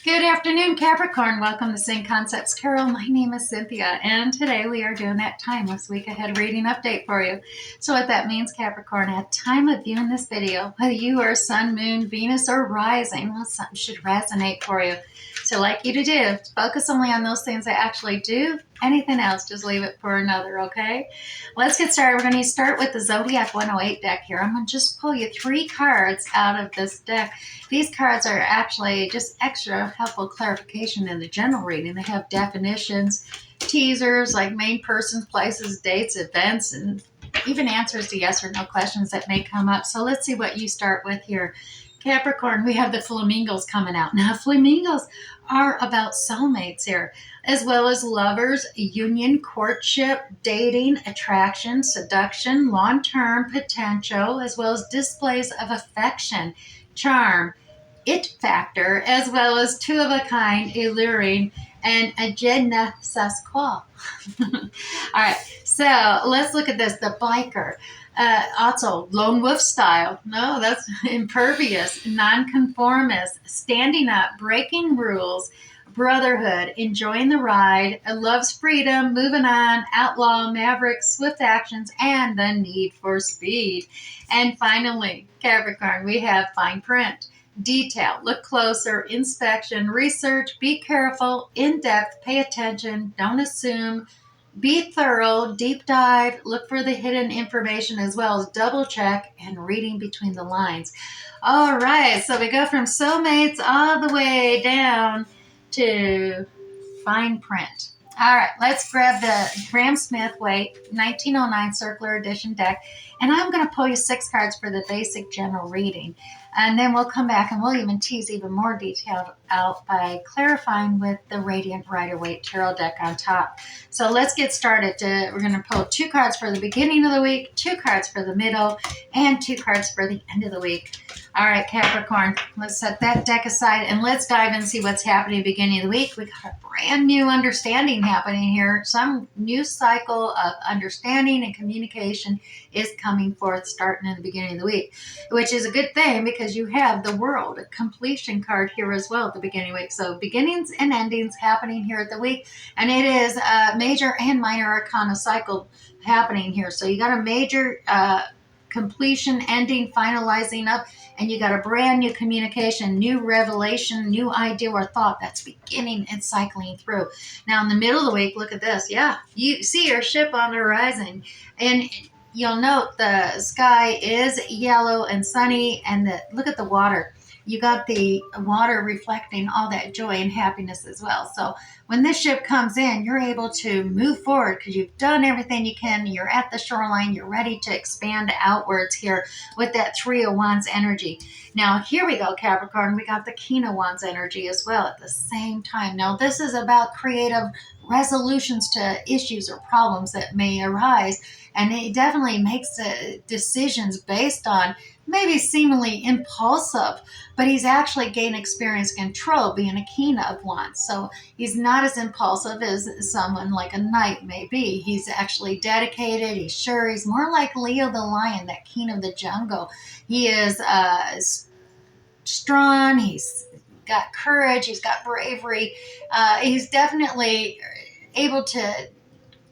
Good afternoon, Capricorn. Welcome to Same Concepts Tarot. My name is Cynthia, and today we are doing that timeless week ahead reading update for you. So what that means, Capricorn, at time of viewing this video, whether you are Sun, Moon, Venus, or Rising, well, something should resonate for you. So I'd like you to do, focus only on those things that actually do. Anything else, just leave it for another, okay? Let's get started. We're going to start with the Zodiac 108 deck here. I'm going to just pull you 3 cards out of this deck. These cards are actually just extra helpful clarification in the general reading. They have definitions, teasers like main persons, places, dates, events, and even answers to yes or no questions that may come up. So let's see what you start with here. Capricorn, we have the flamingos coming out. Now, flamingos are about soulmates here, as well as lovers, union, courtship, dating, attraction, seduction, long-term potential, as well as displays of affection, charm, it factor, as well as two of a kind, alluring, and a je ne sais quoi. All right, so let's look at this. The biker. Also, lone wolf style. No, that's impervious, nonconformist, standing up, breaking rules, brotherhood, enjoying the ride, loves freedom, moving on, outlaw, maverick, swift actions, and the need for speed. And finally, Capricorn, we have fine print. Detail, look closer, inspection, research, be careful, in-depth, pay attention, don't assume, be thorough, deep dive, look for the hidden information as well as double check and reading between the lines. All right, so we go from soulmates all the way down to fine print. All right, let's grab the Graham Smith Waite 1909 Circular Edition deck, and I'm going to pull you 6 cards for the basic general reading. And then we'll come back and we'll even tease even more detailed out by clarifying with the Radiant Rider-Waite Tarot deck on top. So let's get started. We're going to pull 2 cards for the beginning of the week, 2 cards for the middle, and 2 cards for the end of the week. All right, Capricorn, let's set that deck aside and let's dive in and see what's happening at the beginning of the week. We got a brand new understanding happening here. Some new cycle of understanding and communication is coming forth starting in the beginning of the week, which is a good thing because you have the World, a completion card here as well at the beginning of the week. So beginnings and endings happening here at the week, and it is a major and minor arcana cycle happening here. So you got a major completion, ending, finalizing up, and you got a brand new communication, new revelation, new idea or thought that's beginning and cycling through. Now in the middle of the week, look at this. Yeah, you see your ship on the horizon, and you'll note the sky is yellow and sunny, and look at the water. You got the water reflecting all that joy and happiness as well. So when this ship comes in, you're able to move forward because you've done everything you can. You're at the shoreline. You're ready to expand outwards here with that 3 of Wands energy. Now, here we go, Capricorn. We got the King of Wands energy as well at the same time. Now, this is about creative resolutions to issues or problems that may arise. And it definitely makes decisions based on maybe seemingly impulsive, but he's actually gained experience control being a King of Wands. So he's not as impulsive as someone like a knight may be. He's actually dedicated. He's sure. He's more like Leo the lion, that king of the jungle. He is strong. He's got courage. He's got bravery. He's definitely able to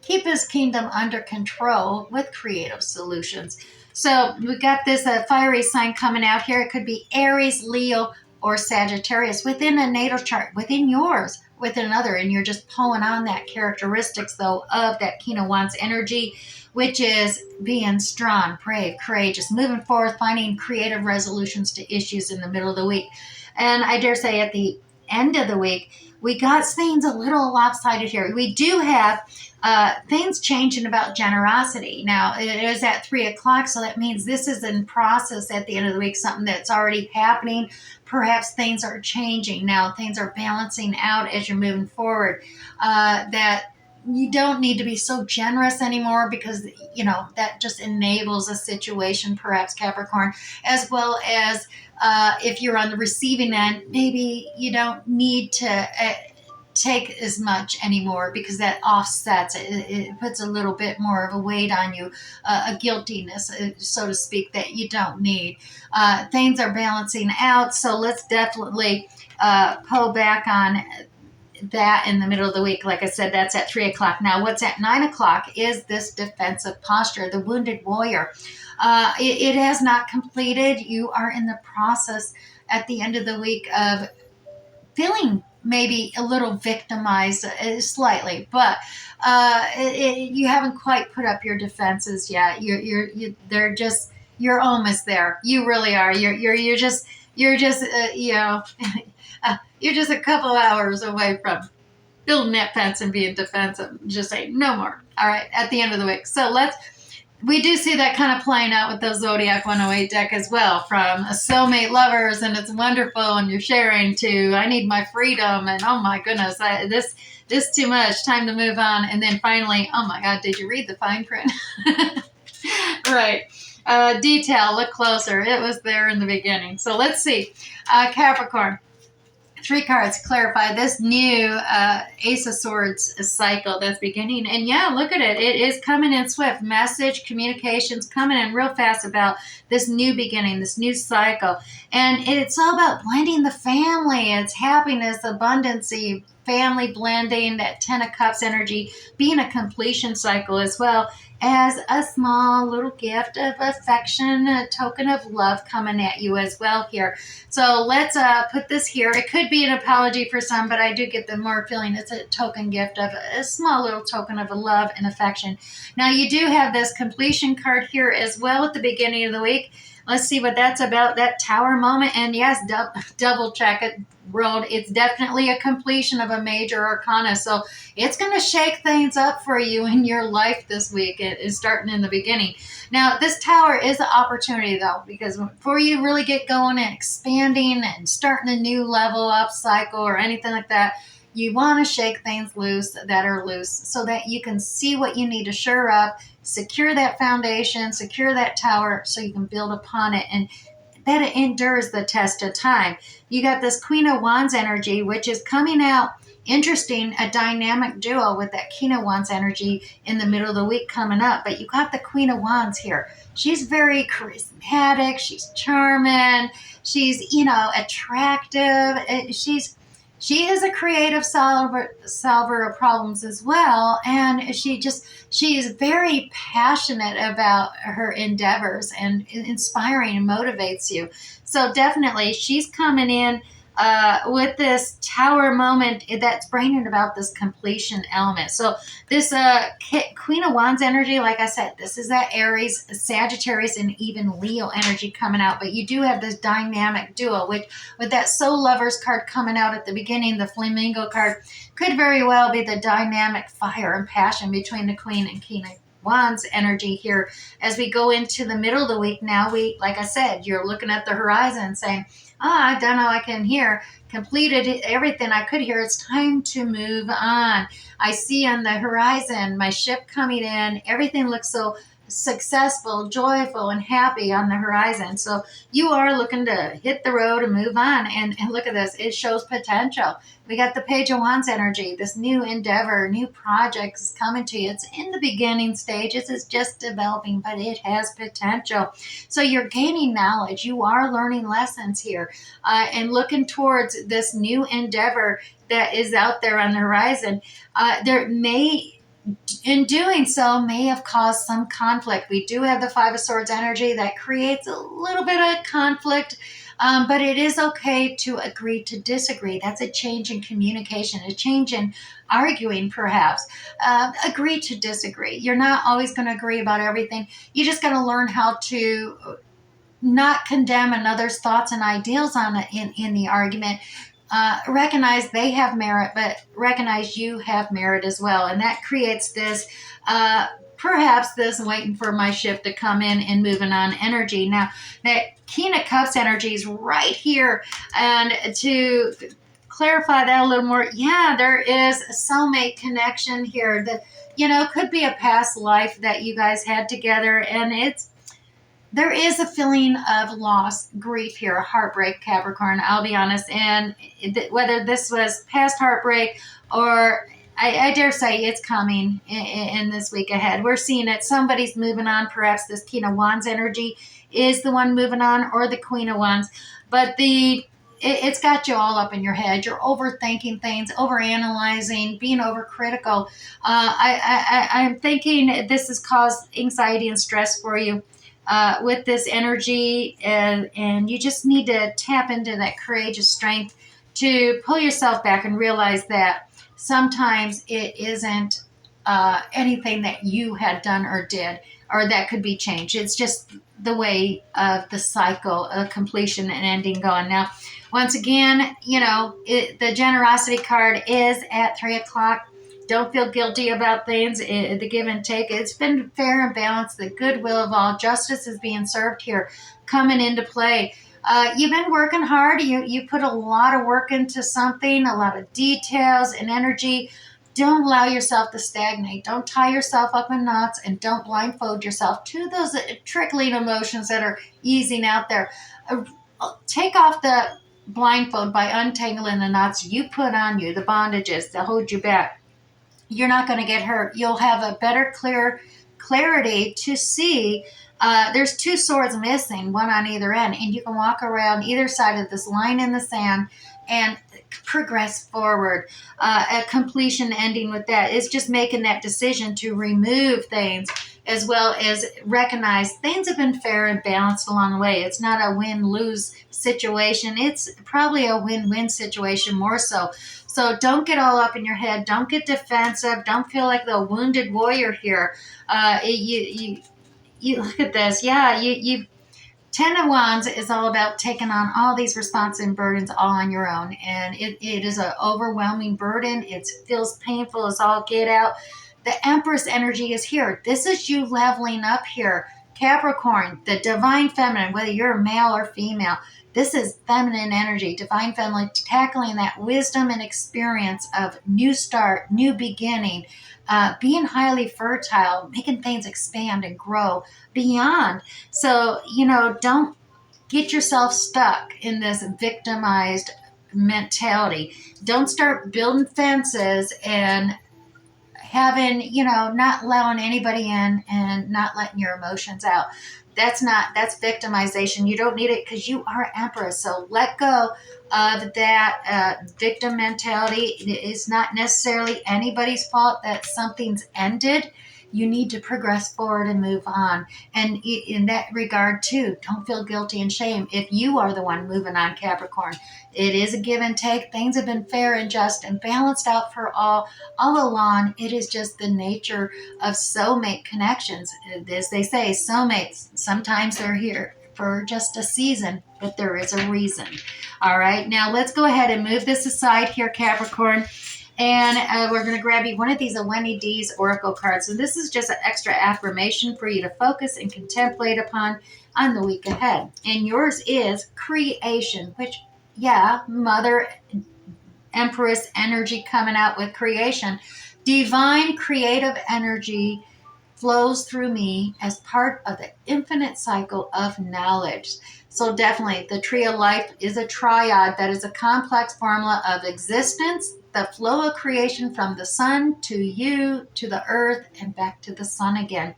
keep his kingdom under control with creative solutions. So we got this fiery sign coming out here. It could be Aries, Leo, or Sagittarius within a natal chart, within yours, with another, and you're just pulling on that characteristics, though, of that King of Wands energy, which is being strong, brave, courageous, moving forward, finding creative resolutions to issues in the middle of the week. And I dare say at the end of the week, we got things a little lopsided here. We do have things changing about generosity. Now, it is at 3 o'clock, so that means this is in process at the end of the week, something that's already happening. Perhaps things are changing now. Things are balancing out as you're moving forward. That you don't need to be so generous anymore because, that just enables a situation, perhaps, Capricorn, as well as if you're on the receiving end, maybe you don't need to take as much anymore because that offsets it puts a little bit more of a weight on you, a guiltiness, so to speak, that you don't need. Things are balancing out, so let's definitely pull back on that in the middle of the week. Like I said, that's at 3 o'clock. Now, what's at 9 o'clock is this defensive posture, the wounded warrior. It has not completed. You are in the process at the end of the week of feeling maybe a little victimized, slightly, but you haven't quite put up your defenses yet. They're just, you're almost there. You really are. You're just you're just a couple hours away from building that fence and being defensive. Just say no more. All right, at the end of the week. So we do see that kind of playing out with those Zodiac 108 deck as well, from a soulmate lovers and it's wonderful and you're sharing, to I need my freedom and oh my goodness, this too much, time to move on, and then finally, oh my God, did you read the fine print? Right. Detail, look closer. It was there in the beginning. So let's see. Capricorn. 3 cards clarify this new Ace of Swords cycle that's beginning. And yeah, look at it. It is coming in swift. Message, communications coming in real fast about this new beginning, this new cycle. And it's all about blending the family. It's happiness, abundancy, family blending, that 10 of Cups energy, being a completion cycle as well as a small little gift of affection, a token of love coming at you as well here. So let's put this here. It could be an apology for some, but I do get the more feeling it's a token gift of a small little token of a love and affection. Now you do have this completion card here as well at the beginning of the week. Let's see what that's about, that Tower moment. And yes, double check it, world. It's definitely a completion of a major arcana. So it's going to shake things up for you in your life this week. It is starting in the beginning. Now, this Tower is an opportunity, though, because before you really get going and expanding and starting a new level up cycle or anything like that, you want to shake things loose that are loose so that you can see what you need to shore up, secure that foundation, secure that tower so you can build upon it, and that it endures the test of time. You got this Queen of Wands energy, which is coming out interesting, a dynamic duo with that King of Wands energy in the middle of the week coming up. But you got the Queen of Wands here. She's very charismatic. She's charming. She's, attractive. She is a creative solver of problems as well, and she is very passionate about her endeavors and inspiring and motivates you. So definitely, she's coming in with this Tower moment that's bringing about this completion element. So this Queen of Wands energy, like I said, this is that Aries, Sagittarius, and even Leo energy coming out. But you do have this dynamic duo, which with that Soul Lovers card coming out at the beginning, the Flamingo card, could very well be the dynamic fire and passion between the Queen and King of Wands energy here. As we go into the middle of the week now, like I said, you're looking at the horizon saying, I don't know, I can hear, completed everything I could hear. It's time to move on. I see on the horizon my ship coming in. Everything looks so successful, joyful, and happy on the horizon. So you are looking to hit the road and move on. And look at this. It shows potential. We got the Page of Wands energy. This new endeavor, new project is coming to you. It's in the beginning stages. It's just developing, but it has potential. So you're gaining knowledge. You are learning lessons here and looking towards this new endeavor that is out there on the horizon. In doing so, may have caused some conflict. We do have the Five of Swords energy that creates a little bit of conflict, but it is okay to agree to disagree. That's a change in communication, a change in arguing, perhaps. Agree to disagree. You're not always going to agree about everything. You just got to learn how to not condemn another's thoughts and ideals in the argument. Recognize they have merit, but recognize you have merit as well. And that creates this, perhaps this waiting for my ship to come in and moving on energy. Now, that King of Cups energy is right here. And to clarify that a little more, yeah, there is a soulmate connection here that, could be a past life that you guys had together. And there is a feeling of loss, grief here, heartbreak, Capricorn, I'll be honest. And whether this was past heartbreak or I dare say it's coming in this week ahead. We're seeing it. Somebody's moving on. Perhaps this King of Wands energy is the one moving on, or the Queen of Wands. But it's got you all up in your head. You're overthinking things, overanalyzing, being overcritical. I'm thinking this has caused anxiety and stress for you with this energy, and you just need to tap into that courageous strength to pull yourself back and realize that sometimes it isn't anything that you had done or did or that could be changed. It's just the way of the cycle of completion and ending going. Now, once again, the generosity card is at 3 o'clock. Don't feel guilty about things. The give and take. It's been fair and balanced. The goodwill of all. Justice is being served here, coming into play. You've been working hard. You put a lot of work into something, a lot of details and energy. Don't allow yourself to stagnate. Don't tie yourself up in knots, and don't blindfold yourself to those trickling emotions that are easing out there. Take off the blindfold by untangling the knots you put on you, the bondages that hold you back. You're not going to get hurt. You'll have a better, clarity to see. There's two swords missing, one on either end, and you can walk around either side of this line in the sand and progress forward. A completion ending with that is just making that decision to remove things, as well as recognize things have been fair and balanced along the way. It's not a win-lose situation. It's probably a win-win situation more so. So don't get all up in your head. Don't get defensive. Don't feel like the wounded warrior here. You look at this. Yeah, you 10 of Wands is all about taking on all these responsibilities and burdens all on your own. And it is an overwhelming burden. It feels painful as all get out. The Empress energy is here. This is you leveling up here. Capricorn, the divine feminine, whether you're male or female, this is feminine energy, divine feminine, tackling that wisdom and experience of new start, new beginning, being highly fertile, making things expand and grow beyond. So, don't get yourself stuck in this victimized mentality. Don't start building fences and having, not allowing anybody in and not letting your emotions out. That's victimization. You don't need it because you are Empress. So let go of that victim mentality. It's not necessarily anybody's fault that something's ended. You need to progress forward and move on. And in that regard, too, don't feel guilty and shame if you are the one moving on, Capricorn. It is a give and take. Things have been fair and just and balanced out for all along. It is just the nature of soulmate connections. As they say, soulmates, sometimes they're here for just a season, but there is a reason. All right, now let's go ahead and move this aside here, Capricorn. And we're going to grab you one of these Wendy D's Oracle cards. And this is just an extra affirmation for you to focus and contemplate upon on the week ahead. And yours is creation, which, Mother Empress energy coming out with creation. Divine creative energy flows through me as part of the infinite cycle of knowledge. So definitely, the tree of life is a triad that is a complex formula of existence, the flow of creation from the sun to you, to the earth, and back to the sun again.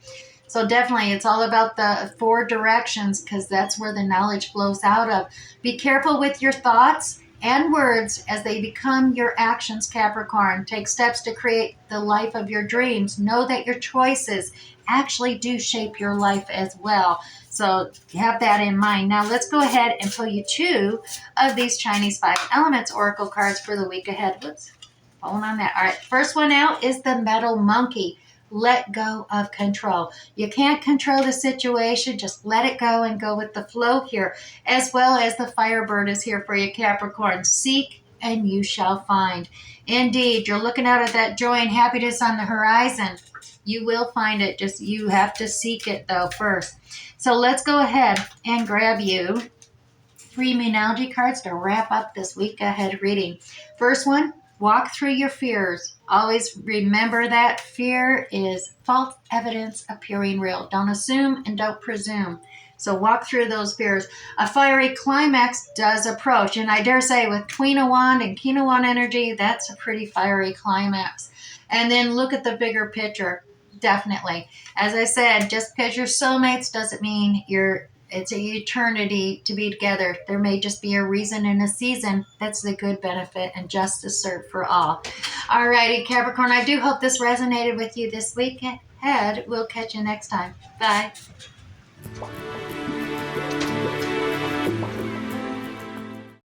So definitely, it's all about the four directions because that's where the knowledge flows out of. Be careful with your thoughts and words as they become your actions, Capricorn. Take steps to create the life of your dreams. Know that your choices actually do shape your life as well. So have that in mind. Now let's go ahead and pull you two of these Chinese 5 Elements Oracle cards for the week ahead. Whoops, hold on that. All right, first one out is the Metal Monkey. Let go of control. You can't control the situation. Just let it go and go with the flow here. As well as the Firebird is here for you, Capricorn. Seek and you shall find. Indeed, you're looking out at that joy and happiness on the horizon. You will find it. Just you have to seek it though first. So let's go ahead and grab you 3 Moonology cards to wrap up this week ahead reading. First one, walk through your fears. Always remember that fear is false evidence appearing real. Don't assume and don't presume. So walk through those fears. A fiery climax does approach. And I dare say with Queen of Wand and King of Wand energy, that's a pretty fiery climax. And then look at the bigger picture. Definitely. As I said, just because you're soulmates doesn't mean it's an eternity to be together. There may just be a reason and a season. That's the good benefit and justice served for all. All righty, Capricorn, I do hope this resonated with you this week ahead. We'll catch you next time. Bye.